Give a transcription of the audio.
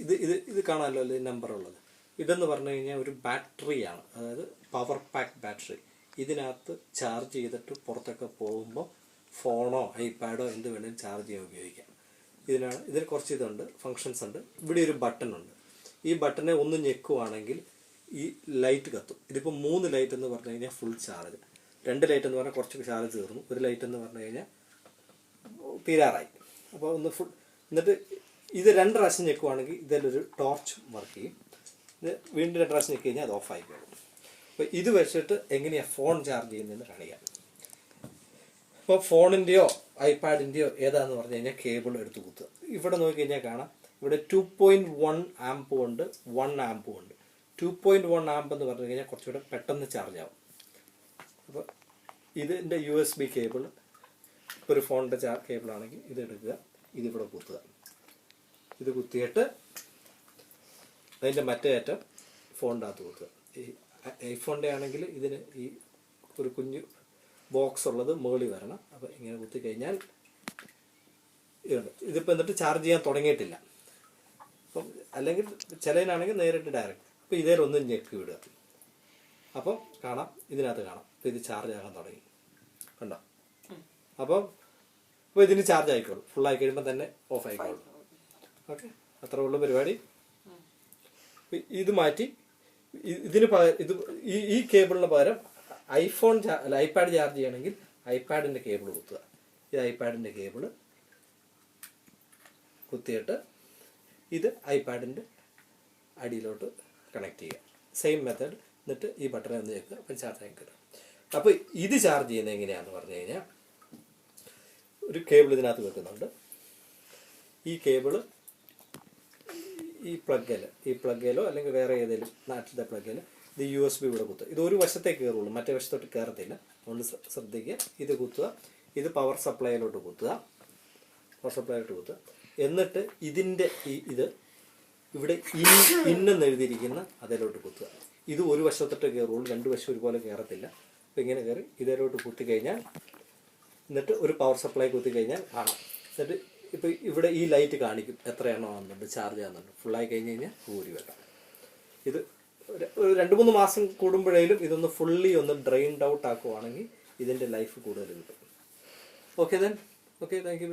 ഇത് കാണാമല്ലോ അല്ലേ നമ്പർ ഉള്ളത്. ഇതെന്ന് പറഞ്ഞു കഴിഞ്ഞാൽ ഒരു ബാറ്ററിയാണ്, അതായത് പവർ പാക്ക് ബാറ്ററി. ഇതിനകത്ത് ചാർജ് ചെയ്തിട്ട് പുറത്തൊക്കെ പോകുമ്പോൾ ഫോണോ ഐപാഡോ എന്ത് വേണമെങ്കിലും ചാർജ് ചെയ്യാൻ ഉപയോഗിക്കാം. ഇതിൽ കുറച്ച് ഇതുണ്ട്, ഫങ്ഷൻസ് ഉണ്ട്. ഇവിടെ ഒരു ബട്ടൺ ഉണ്ട്. ഈ ബട്ടനെ ഒന്ന് ഞെക്കുവാണെങ്കിൽ ഈ ലൈറ്റ് കത്തും. ഇതിപ്പോൾ 3 ലൈറ്റ് എന്ന് പറഞ്ഞു കഴിഞ്ഞാൽ ഫുൾ ചാർജ്, 2 ലൈറ്റ് എന്ന് പറഞ്ഞാൽ കുറച്ച് ചാർജ് തീർന്നു, 1 ലൈറ്റ് എന്ന് പറഞ്ഞു കഴിഞ്ഞാൽ തീരാറായി. അപ്പോൾ ഒന്ന് ഫുൾ. എന്നിട്ട് ഇത് 2 പ്രാവശ്യം ഞെക്കുവാണെങ്കിൽ ഇതിലൊരു ടോർച്ച് വർക്ക് ചെയ്യും. ഇത് വീണ്ടും 2 പ്രാവശ്യം ഞെക്കി കഴിഞ്ഞാൽ അത് ഓഫ് ആയിക്കോളും. അപ്പോൾ ഇത് വെച്ചിട്ട് എങ്ങനെയാണ് ഫോൺ ചാർജ് ചെയ്യുന്നതെന്ന് കാണിക്കാം. അപ്പോൾ ഫോണിൻ്റെയോ ഐപാഡിൻ്റെയോ ഏതാന്ന് പറഞ്ഞു കഴിഞ്ഞാൽ കേബിൾ എടുത്ത് കുത്തുക. ഇവിടെ നോക്കിക്കഴിഞ്ഞാൽ കാണാം, ഇവിടെ 2.1 ആമ്പും ഉണ്ട്, 1 ആമ്പും ഉണ്ട്. 2.1 ആമ്പ് എന്ന് പറഞ്ഞു കഴിഞ്ഞാൽ കുറച്ചുകൂടെ പെട്ടെന്ന് ചാർജ് ആവും. അപ്പോൾ ഇതിൻ്റെ USB കേബിൾ, ഒരു ഫോണിൻ്റെ കേബിളാണെങ്കിൽ ഇത് എടുക്കുക, ഇതിവിടെ കുത്തുക. ഇത് കുത്തിയിട്ട് അതിൻ്റെ മറ്റേ അറ്റം ഫോണിൻ്റെ അകത്ത് കുത്തുക. ഈ ഐഫോണിൻ്റെ ആണെങ്കിൽ ഇതിന് ഈ ഒരു കുഞ്ഞു ബോക്സ് ഉള്ളത് മുകളിൽ വരണം. അപ്പോൾ ഇങ്ങനെ കുത്തി കഴിഞ്ഞാൽ ഇതിപ്പോൾ എന്നിട്ട് ചാർജ് ചെയ്യാൻ തുടങ്ങിയിട്ടില്ല. അപ്പം അല്ലെങ്കിൽ ചിലതിനാണെങ്കിൽ നേരിട്ട് ഡയറക്റ്റ്. അപ്പോൾ ഇതേലൊന്നും ഞെക്കി വിടുക. അപ്പം കാണാം, ഇതിനകത്ത് കാണാം ഇപ്പോൾ ഇത് ചാർജ് ആകാൻ തുടങ്ങി, കണ്ടോ? അപ്പോൾ ഇതിന് ചാർജ് ആയിക്കോളും, ഫുള്ളായി കഴിയുമ്പോൾ തന്നെ ഓഫ് ആയിക്കോളും. ഓക്കെ, അത്ര ഉള്ള പരിപാടി. ഇത് മാറ്റി ഇതിന് പകരം ഈ കേബിളിന് പകരം ഐപാഡ് ചാർജ് ചെയ്യണമെങ്കിൽ ഐപാഡിൻ്റെ കേബിൾ കുത്തുക. ഇത് ഐപാഡിൻ്റെ കേബിൾ കുത്തിയിട്ട് ഇത് ഐപാഡിൻ്റെ അടിയിലോട്ട് കണക്ട് ചെയ്യുക. Same method. എന്നിട്ട് ഈ ബട്ടൺ ഒന്ന് വെക്കുക, അപ്പം ചാർജ് ആയി കിട്ടും. അപ്പോൾ ഇത് ചാർജ് ചെയ്യുന്നത് എങ്ങനെയാണെന്ന് പറഞ്ഞു കഴിഞ്ഞാൽ, ഒരു കേബിൾ ഇതിനകത്ത് വെക്കുന്നുണ്ട്. ഈ കേബിള് ഈ പ്ലഗിലോ അല്ലെങ്കിൽ വേറെ ഏതെങ്കിലും നാട്ടിലത്തെ പ്ലഗിൽ ഇത് USB ഇവിടെ കുത്തുക. ഇത് ഒരു വശത്തേ കയറുള്ളൂ, മറ്റേ വശത്തോട്ട് കയറത്തില്ല. അതുകൊണ്ട് ശ്രദ്ധിക്കുക. ഇത് കുത്തുക, ഇത് പവർ സപ്ലൈയിലോട്ട് കുത്തുക. എന്നിട്ട് ഇതിൻ്റെ ഇത് ഇവിടെ ഇന്നെന്ന് എഴുതിയിരിക്കുന്ന അതിലോട്ട് കുത്തുക. ഇത് ഒരു വശത്തോട്ട് കയറുള്ളൂ, 2 വശം ഒരുപോലെ കയറത്തില്ല. അപ്പോൾ ഇങ്ങനെ കയറി ഇതിലോട്ട് കുത്തി കഴിഞ്ഞാൽ, എന്നിട്ട് ഒരു പവർ സപ്ലൈ കുത്തി കഴിഞ്ഞാൽ കാണാം. എന്നിട്ട് ഇപ്പോൾ ഇവിടെ ഈ ലൈറ്റ് കാണിക്കും എത്ര എണ്ണം ആകുന്നുണ്ട്, ചാർജ് ആകുന്നുണ്ട്. ഫുള്ളായി കഴിഞ്ഞ് കഴിഞ്ഞാൽ ഊരി വെക്കാം. ഇത് ഒരു 2-3 മാസം കൂടുമ്പോഴേലും ഇതൊന്ന് ഫുള്ളി ഒന്ന് ഡ്രെയിൻഡ് ഔട്ട് ആക്കുവാണെങ്കിൽ ഇതിൻ്റെ ലൈഫ് കൂടുതൽ കിട്ടും. Okay thank you.